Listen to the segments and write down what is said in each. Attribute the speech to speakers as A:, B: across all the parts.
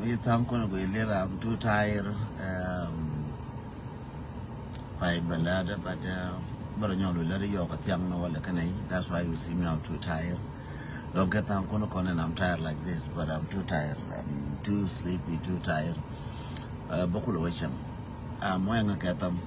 A: I'm gonna go I'm too tired. By balada, but you know, let it yoke at young no that's why you see me, I'm too tired. Don't get I'm gonna con and I'm tired like this, but I'm too tired. I'm too sleepy, too tired. Bokul wisham. I'm wearing a catam.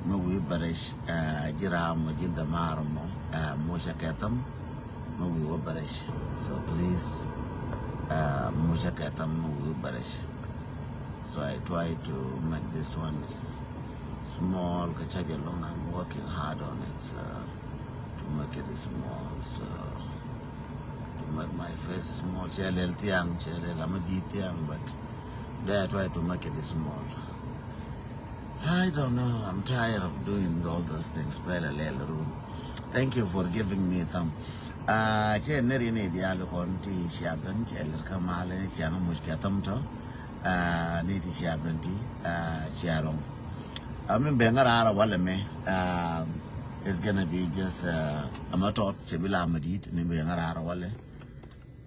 A: No, we barish. Jiram, Jinda Marmo, Mosha catam. No, we were barish. So please, Mosha catam, no, we barish. So I try to make this one small. Long. I'm working hard on it to make it small. So to make my face small. I'm a detail, but there I try to make it small. I don't know. I'm tired of doing all those things. Thank you for giving me some. Neri ni dialo konti siaban cheler kamale chiano muskatam to. Niti siabanti chiarong. I mean Bengarara Walame is gonna be just amatot chebila amadit ni Bengarara Wale.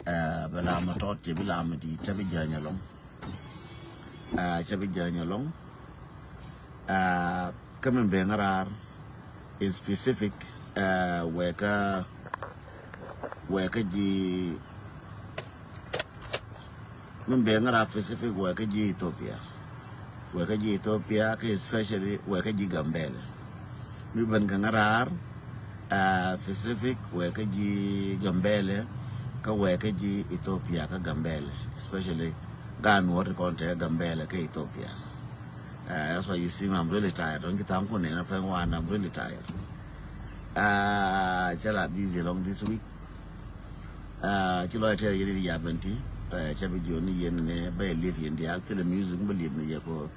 A: Bela amatot chebila amadit chabi janyalong. Chabi janyalong. Coming Bengarar is specific weka ji Bengarar specific weka ji Ethiopia especially weka ji Gambele Nuban Gangarar specific weka ji Gambele ka weka ji Ethiopia ka Gambele especially Gan water content Gambele ka Ethiopia. That's why you see me, I'm really tired. Don't get I'm really tired. It's a lot busy along this week. Kilo I tell you, the Yabanti, Chabi Joni, and by living the actual music, believe me, Yako,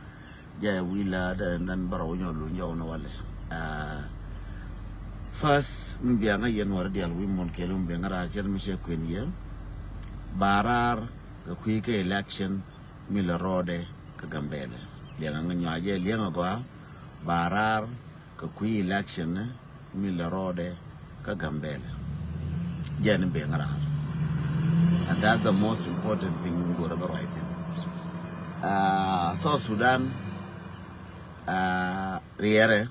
A: Jaya Willard, and then Baronio Lunyo Wale. First, Mbianga Yanwar Dial Women Kelum Bengara, Jermisha Queen, Barar, the quick election, Miller Rode, Kagambele. Liang nyaje liang agwa barar ka kui election Miller Road ka Gambele jen Bengarar, and that's the most important thing we go about writing. South Sudan riere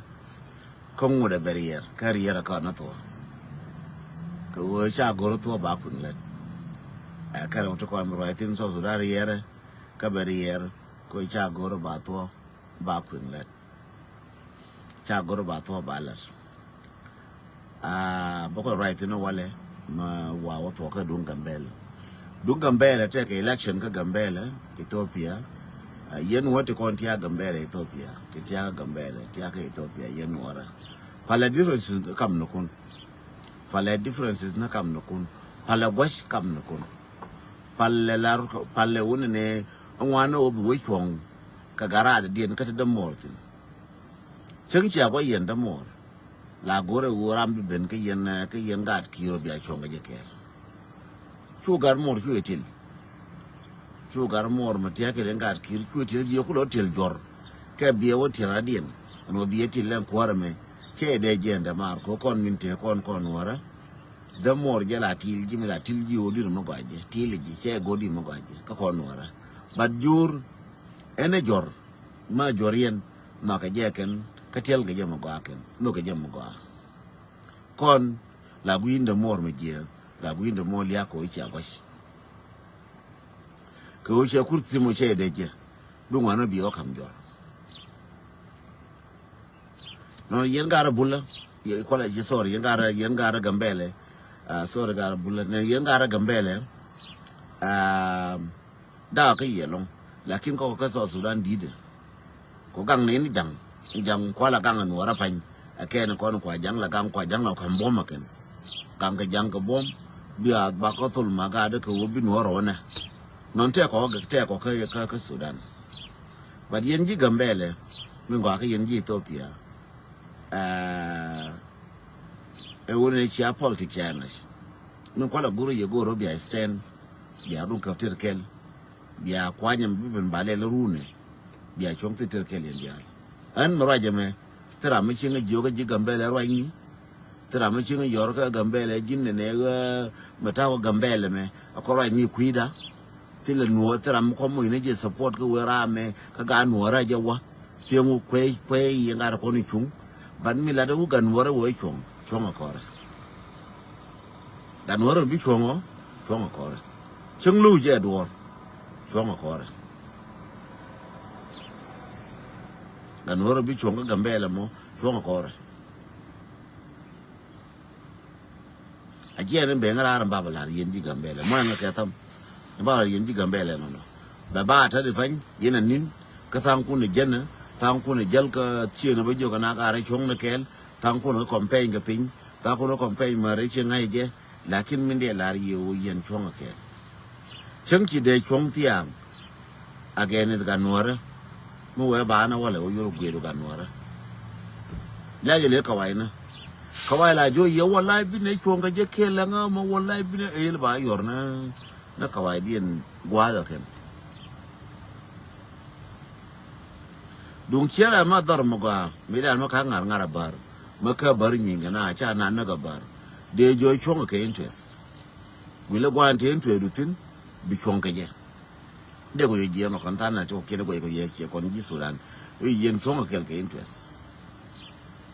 A: kongo de barrier ka riere ka na to ka wo cha goro to ba kun let ka ro to ko am writing South Sudan riere ka barrier ko cha goro ba to ba kun let cha goro ba to ba let boko right no wale ma wa wa to ka dun Gambele take election ka Gambele Ethiopia yen wote kon tia Gambele Ethiopia tia Gambele tia ka Ethiopia yen wara pala differences kam no kun pala differences na kam no kun pala gwash kam no kun pala lar pala wonne Wana obi wechong kagara de dien kata de mortin chenchi abo yen de mor la gore woram ben ke yen gat kiro bia chonga jekel chugar mor chuetil chugar mor matia ke gat kir chuetil bi ko hotel jor ke bi wo tira dien no bi etil len kwarme che de jende mar ko kon minte kon wara de mor jela til jimila til ji odir mo gaje til ji che godi mo gaje ka kon wara but jur ene jor ma jorien ma ka jeken katel ga jama gaken no ga jama ga kon la guinde mor me je la guinde mo liya ko ichi agwash ko che kurti mo che deje du ngwana bi o kam jor no yen gara bulla ye ko la je sorry yen gara Gambele sorry gara bulla ne yen gara Gambele da ka yelong lakin ko ka South Sudan dide ko gang ne ni jang kwala gang no wara pan akene ko kwa jang la gang kwa jang la kan bom maken gang ka jang ka bom biya ba ko tul maga de ko bi no rona non te ko ka Sudan but yen ji Gambele min go ka yen ji Ethiopia e woni chia politics yana min ko la guru ye goro biya stand biya dun ka tirkel biya kwanyam bibin balele rune biya chongte tirkel yan an maraje me tera mi chinga joga ji Gambele rwani tera mi chinga yorka Gambele jinne ne matawo Gambele me akora mi kuida tile nuo teram ko mo ine je support ko wera me ka ga nuora je wa tiengu kwe yenga ko ni chung ban mi la de ga nuora wo chung akore ga nuora bi chung akore chung lu je do chung akore ga nuora bi chung ga mbele mo chung akore aje ne be ngara ran baba la yenji gambele mo nga ka tam ba yenji gambele no ba ta de fan yena nin ka tan ku ne jenna tan ku ne jel ka chi na ba jo kana ka ra chong na kel tan ku no campaign ga pin ta ku no campaign ma re chi ngai je lakin min de la ye o yen chong ka chen ki de chong tiang again ga nuora mo we ba na wala o yo gwe do ga nuora la je le ka wai na kawai la jo ye wallahi bi ne chonga je kela nga ma wallahi bi ne el ba yor na kawai dien gwa da ken dung chera ma dar mo ga mi da ma ka ngar bar ma ka bar nyinga na cha na ga bar de jo chonga ke interest wi le gwa ante into edutin bi chonga je de go ye no kan ta na to ke go ye che kon ji sudan wi yen chonga ke interest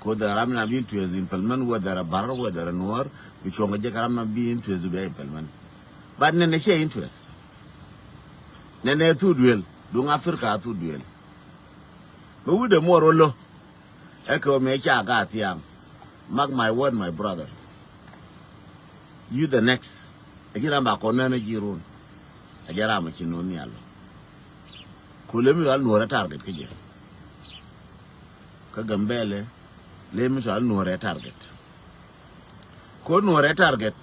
A: ko da ramna bin to is implement whether a bar whether a noir which one je karamna bin to is be implement but ne share interest ne tu duel dung africa tu duel but with the more lo e ko me cha ga tiam mark my word my brother you the next ajira ba ko na jirun ajara ma chinoni allo ko le mi al no target ke je ka gambele le mi so no target ko no target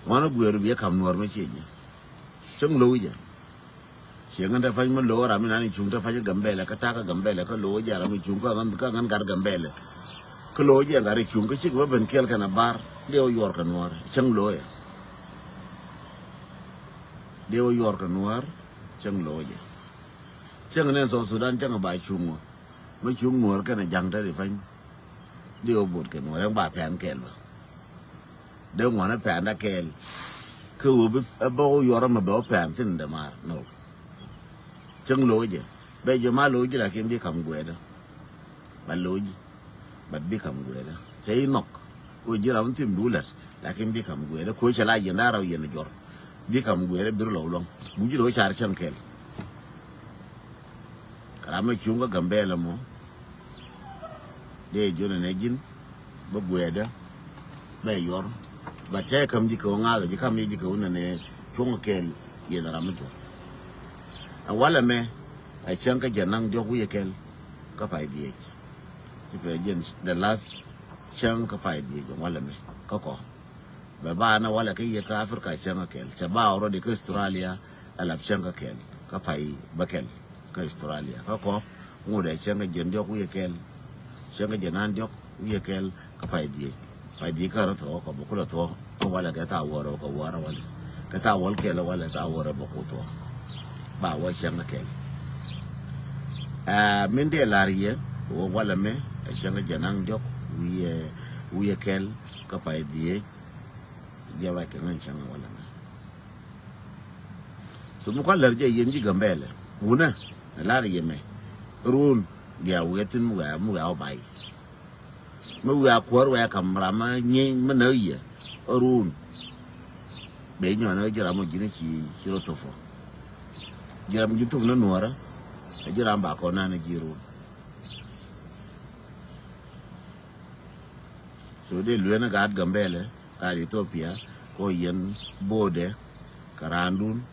A: wana gweru bi kam no me chenye chung lo je chenga da fa mi lo ra mi nani chung da fa gambele ka ta ka gambele ka lo ja ra mi chung ka ngan gar gambele ka lo je gar chung ka chi ba ben kel kana bar de o yor ka no chung lo ya de o yor ka no chung lo je chung ne so sudan chung ba chung mo chung no ka na jang da ri fa điều bột cái nó đang bà phèn kẹl mà nếu mà nó phèn đã kẹl cứ bao giờ mà bao phèn thì đừng mà no chân lối gì bây giờ mà lối gì là kiếm biết cầm quẹt đó bà lối gì bà biết cầm quẹt đó cháy nọc ôi giờ làm thêm đủ lật là kiếm biết cầm quẹt đó khối trở lại giờ nào giờ nó giọt biết cầm quẹt đó biết lâu luôn bún chỉ lối xài chân kẹl làm mấy chúng có cầm bè là mo de jona ne jin ba gweda ba yor ba te kam ji ko nga ji kam ji ko ne chunga kel ye na ramjo a wala me a chanka janang jogu ye kel ka pai die ti pe jen the last chang ka pai die wala me ka ko ba na wala ke ye ka afrika changa kel cha ba oro de ka australia ala changa kel ka pai ba kel ka australia ka ko ngode changa jen jogu ye kel changa janan jok ye kel ka pai di ka ro to ko bu ko to ko wala ka ta woro ko wara wala ka sa wal kel wala ta woro bu ko to ba wa changa kel min de lariye o wala me changa janan jok wiye kel ka pai di ya wa kan changa wala me so mu ko larje yenji gambele una lariye me run dia wetin mu bai mu kwar wa kamra ma nyi mana ye run be nyo na jira mo jini chi hiro tofo jira mo jitu na nuara jira ba ko na jiru so de luena gad gambele ka Ethiopia ko yen bode karandun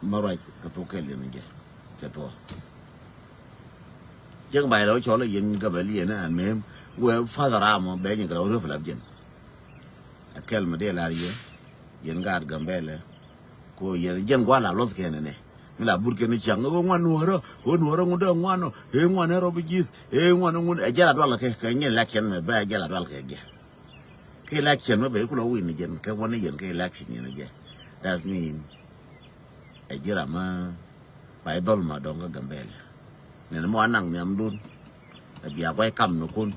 A: marai ka to kele ne je to chân bài đó cho là dân các bạn liền á mềm quê pha ra mà bé những cái đó rất là làm dân kel mà đây là gì dân gạt gambele cô dân qua là lót cái này nè mình là bút cái này chẳng có ngoan nuôi đó ngoan đó ngoan nó ngoan nó rồi bị ngoan nó ngoan ở gia là cái như election mà bây giờ là cái election mà bây giờ cũng win dân cái quan này dân cái election như này that's mean ở gia mà bài đồn mà đong cái gambele nên mo anang nyam dun bia quay cầm nó kun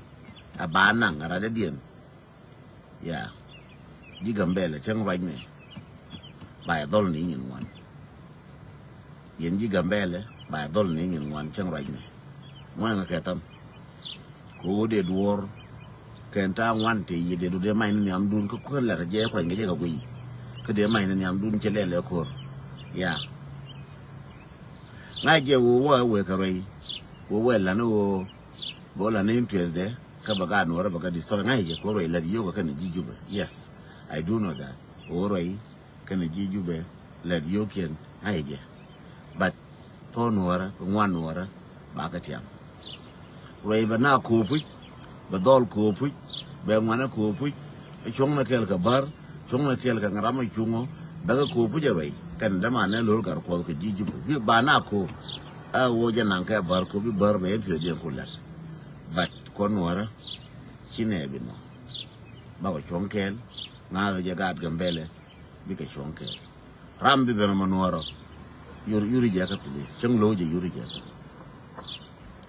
A: ba nang ara de dien ya di gambele chang right ne bài đồn ní nhìn ngoan yen ji gambele ba dol ni ngin wan chang raj ne mo nga ketam ko de duor kenta wan te yede du de mai ni am dun ko la je ko nge je ko yi ko de mai ni am dun chelele ko ya nga je wo we ka rei wo we la no bo la ne interest de ka baga no ra baga distor nga je ko rei la yo ko kan ji jube yes I do know that wo rei kan ji jube la yo ken nga je but to no ra ngwan no ra ba ka tiam rei ba na ko pu ba dol ko pu ba ngwana ko pu chong na kel ka bar chong na kel ka ngarama chungo ba ko pu je rei kan da ma ne lor gar ko ka ji jube bi ba na ko a wo je nan ka bar ko bi bar ba yente je ko lat but ko nuara chine bi no ba ko chonkel na je gad gambele bi ka chonkel ram bi be no nuara yuri je ka police chong lo je yuri je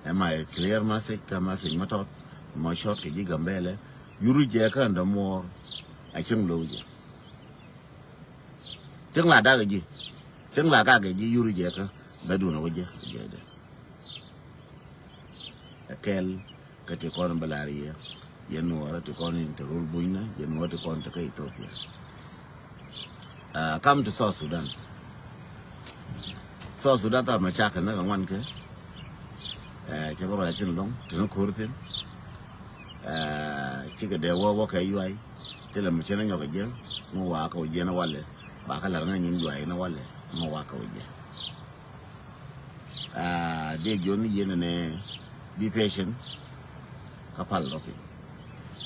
A: am I clear message ka message matot mo short ke ji gambele yuri je ka nda mo a chong lo je chong la da ji chong la ka ke ji yuri je ka ba du no je de akel ka te kon balaria yen wora te kon interul buina yen wora te kon te ka Ethiopia come to South Sudan ta ma chaka na ngwan ke che ba ra tin long te no kurtin chi ga de wo ka yuai te la ma chena nyoga je mo wa ka je na wale ba ka la nga nyin yuai na wale mo wa ka je de joni yen ne be patient kapal lopi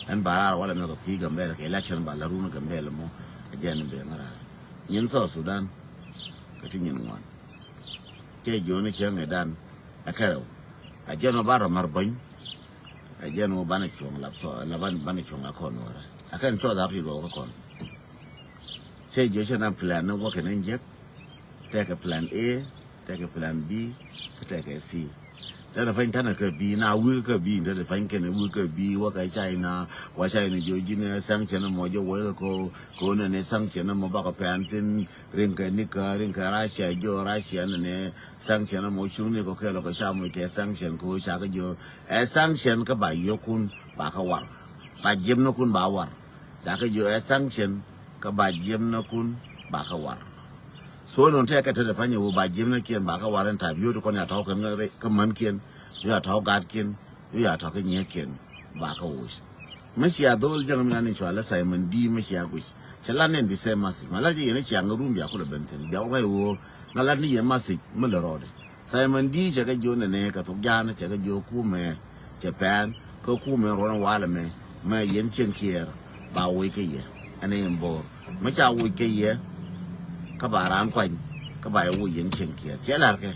A: en barar wala no pi gambele ke election ba la runa gambele mo ajen be ngara nyin so Sudan ka tin nyin wan ke joni chenge dan akaro ajeno baro marbon ajeno bana chong lapso laban bana chong akon wara akan cho da ri go kon che jo chena plan no ko ken je take a plan A take a plan B take a C da fain tana ka bi na wu ka bi da fain ken wu ka bi wa ka China wa China jo jine sang chena mo jo wo ko ne sang chena mo ba ka pantin rin ka Russia jo Russia ne sang chena mo chu ne ko ke lo ka sha mo ke sang chen ko sha ka jo sang chen ka ba yo kun ba ka war ba jem no kun ba war da ka jo sang chen ka ba jem no kun ba ka war so non te ka te fanye wo ba jimna kien ba ka waran ta biyo ko na taw kan man kien ya taw gad kien ya taw ka nye kien ba ka wo mashi ya dol jang mi nan chwala Simon D mashi ya gush chala ne ndi se masi malaji yene chi anga rumbi akula benten biya wa wo ngala ni ye masi mulorode Simon D che ka jona ne ka to jana che ka jo ku me Japan ko ku me ron wala me ma yen chen kier ba wo ke ye ane mbor ma cha wo ke ye ka baran kwan ka ba wo yin cin kiya ce larke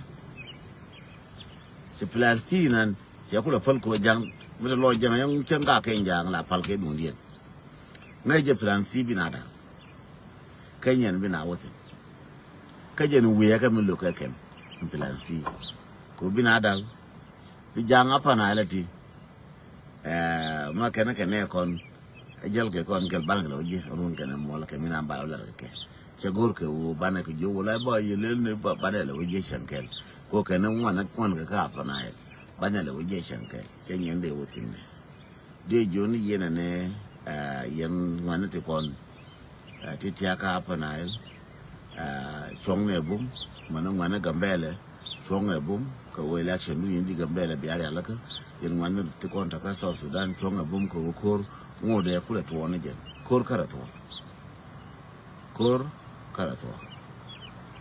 A: ci plastinan ce kula fal ko jang musu lo jang yang cin ga kai jang la fal ke duniya ngai je plan si binada kanyen bina wote ka je nu wiya ka mun lo ka kem plan si ko binada bi jang apa na alati ma kana kana kon ajal ke kon kel bang lo je run kana mo la ke mina ba la ke chagor ke wo bana ke jo wala ba yele ne ba bana le je shankel ko kana wana kon ka pa na bana le je shankel chen yende wotin ne de joni yena ne yen wana te kon titia ka pa na chong ne bum mana wana gambele chong ne bum ko election nu yindi gambele bi ari alaka yen wana te kon ta ka South Sudan chong ne bum ko kor ngode kula to wona jen kor karato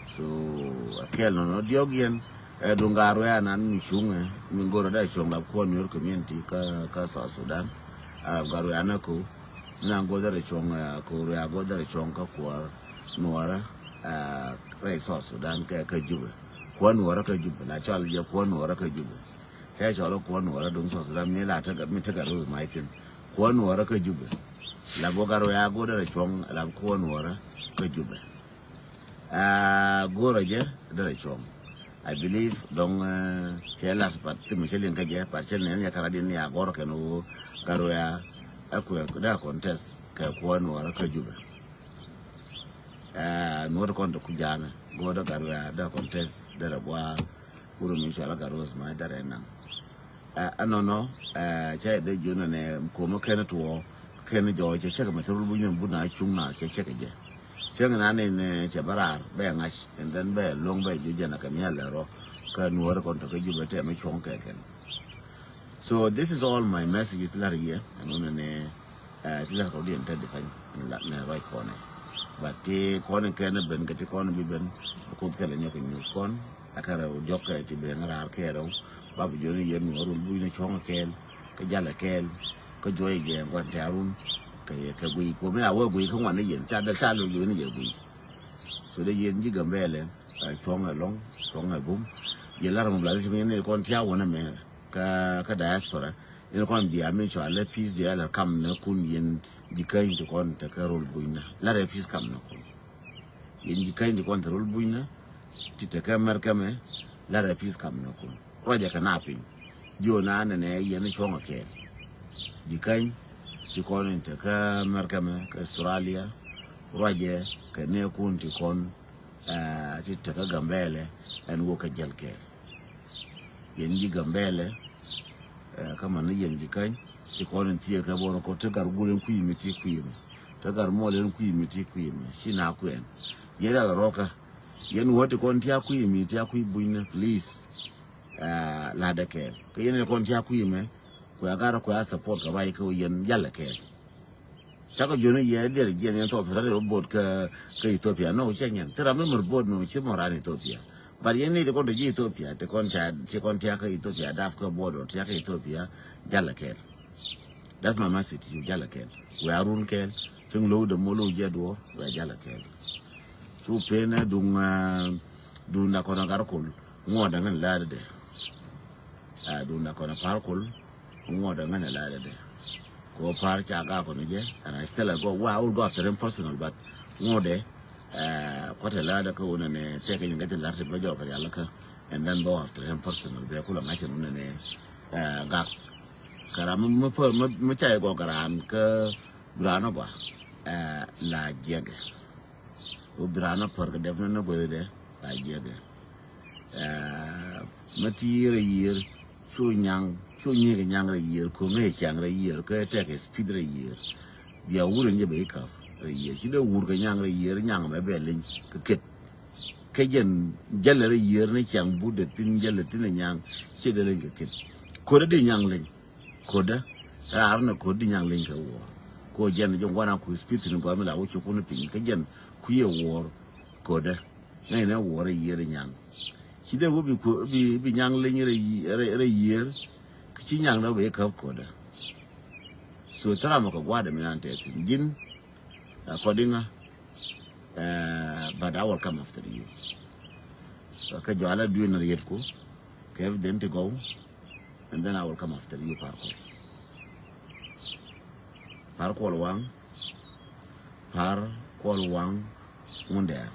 A: so akel no diogien dungaro ya nan chunge ngoro da chonga ko New York community ka South Sudan garo ya na ko na ngoda re chonga ko ya goda re chonga ko nuara re South Sudan ka juba ko nuara ka juba la chal je ko nuara ka juba sai chalo ko nuara dun South Sudan me la ta ga mi ta ga ro mai tin ko nuara ka juba la bogaro ya goda re chonga la ko nuara ka juba Goroje da chom I believe dong chela pat timichelin kaje parcel ne ya karadin ya goro kenu garo ya akwe da contest ka kwano wara ka juba no kon to kujana go da garwa da contest da gwa uru mi shala garos ma da rena no che de juna ne ko mo ken to ken jo che che ma tru bu nyum bu na chung na che che je che na ne che barar be ngash and then be long be ju jana ka nya lero ka no kon to ke ju bete me chong ke ken. So this is all my messages to here and on ne tila ko di ente define la ne right corner. But the corner can ben get the corner be ben ko ke le nyok news kon akara jokka ti be ngara kero babu joni yen ngorul bu ne chong kel ke jala kel ko joy je ngwan tarun ke gui ko me awe gui ko wan ne yen cha da cha lu ne ye gui. So de yen ji gambele chong along chong bum ye la ram la ji ne kon tia wona me ka diaspora ina kon biya min cho ala peace biya la kam na kun yen jikai to kon ta karol buina la re peace kam na kun yen jikai to kon ta rol buina ti ta kamar kame la re peace kam na kun roja kana pin jo na ne yen chonga ke jikai ti kon ta kamar kame ka Australia roja ka ne kun ti kon ti ta ka gambele en wo ka jalke yen ji gambele kama na yen jikai ti kon ti ka boro ko te gar gulen ku yimiti ku yimi te gar molen ku yimiti ku yimi shina ku en yera roka yen wote kon ti ku yimiti ku buina please la da ke yen kon ti ku yime ku agara ku support ka bai ko yen yalla ke chaka jone ye der jen en to fere bot ka Ethiopia no chenyen tera me bot no chi morani Ethiopia. But you need to go to Ethiopia, to contact Ethiopia, Dafka border, Tiaka Ethiopia, Jalakel. That's my message to you, Jalakel. We are Runkel, Chung Low, the Molo Jador, we are Jalakel. Two pena do Nakonagarkul, more than a ladder. I do Nakona Parkul, more than a ladder. Go parch Agakonaje, and I still go, well, I will go after them personal, but more there. Quite a lot of go and taking get a lot of pleasure of the and then go after him personal. They could imagine on a gap. Karam go garan, Granova, La Jagger. Ubrana per the definite go there, La Jagger. Material year, so young, younger year, come younger year, take a speeder year. We are wooden your bake off. Ye chi de wur ka nyang re yer nyang me be lin ka ket ke jen jelle re yer ne chang bu de tin jelle tin nyang chi de len ka ket ko de nyang len ko da ar na ko de nyang len ka wo ko jen jong wana ku spirit ni ba me la wo chu ku ne pin ka jen ku ye wo ko da ne wo re yer nyang chi de wo bi ko bi nyang len re yer chi nyang da be ka ko da so tara ma ko gwa de mi nan te tin jin according but I will come after you. Okay, you are doing a yetko. Okay, then to go, and then I will come after you, Parkour. Parkour one, Parkour one, one there.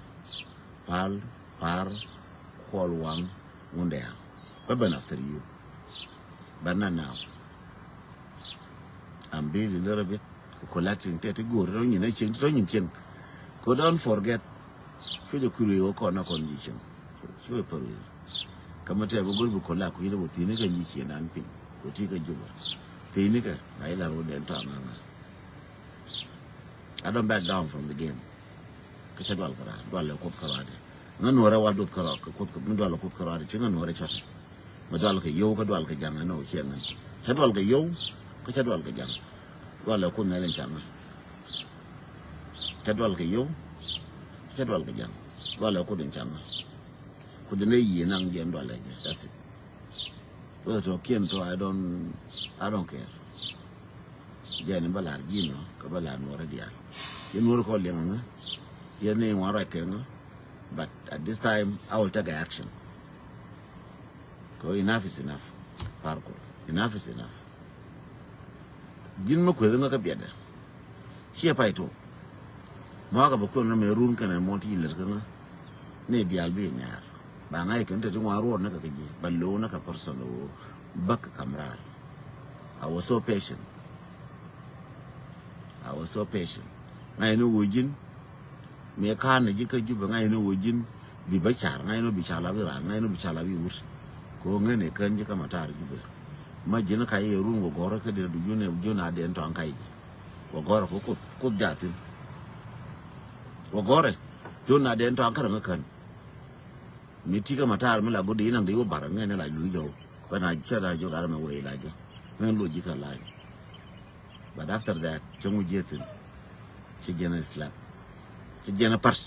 A: Parkour one there. But then after you, but not now. I'm busy a little bit. Collecting 30 good, don't forget. Should the Kurio corner condition. Should Peru. Come at every good collect with Tinica and Pink, with Tika Juba. Tinica, I road and town. I don't back down from the game. Kachadwalkara, Dwalla Kut Karade. None where I want to Kut Karade, Chingan or a chat. Madalka Yoga Dwalka Jang, no chairman. Chadwalka Yo, Kachadwalka Jang. Dwalla Kun Nellen Changa. Chadwalka Yo. Chadwal Gajan, Walla couldn't changa. Could the lay and young dollar, that's it. Well, to Kim, so I don't care. Jan Ballard, Kabbalah, Noradia. You know, call young, your name or reckon, but at this time I will take action. Go enough is enough, Parko. Enough is enough. Jin Mokwanga Kabiada. She a paito. Maga bako na merun kana monti lerkana ne dialbi nyar ba ngai kan te tungwa ro na ka ji ballo na ka personal bak kamrar. I was so patient. Ngai no wujin me kan ji ka ju ba ngai no wojin bi ba char ngai no bi chala bi ran ngai no bi chala bi ur ko ngene kan ji ka matar ju ba ma jina ka ye run go goro ka de du ju na de to an kai go goro ko jatin go gore ju na de to an ka kan mi ti ka matar mi la go de nan de wo bar ngene la lu jo ba na chara jo gar me we la jo ngai lo ji ka la but after that jongu jetin ci jena slap ci jena part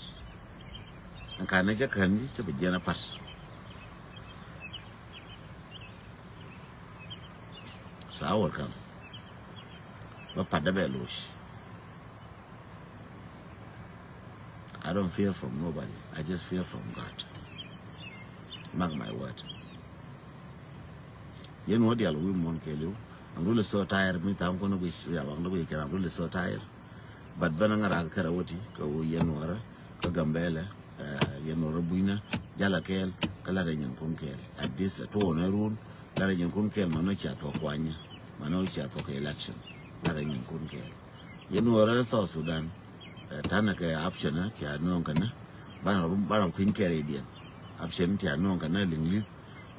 A: an ka na ci kan ci be jena part so I will come but pada be losh I don't fear from nobody I just fear from God mark my word yen wodi al wi mon kelu I'm really so tired me tam ko no bi ya wang no bi kera I'm really so tired but bana ngara kara woti ko yen wara ko gambele yen wara buina jala kel kala de nyen kun kel at this to na run la de nyen kun kel mano cha to kwanya mano cha to election la de nyen kun kel yen wara so Sudan tana ke option cha no kana bana kun kel edian option cha no kana linglis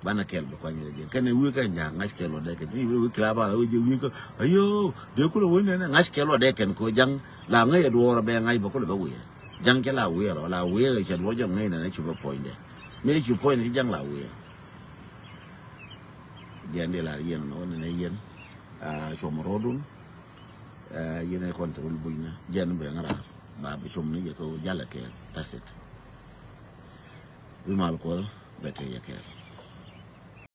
A: bana kel ba kwanya edian kane wi ka nya ngas kel de ke ti wi kla ba wi ko ayo de ko wona na ngas kel de ken ko jang la ngai do ra be ngai ba ko ba wi jang ke la wi la wi che do jang ngai na chu ba point de me chu point ti jang la wi yen de la yen no ne yen cho mo rodun yen control buina yen be ngara ba bi chum ni ko jala kel that's it wi mal ko bete ya kel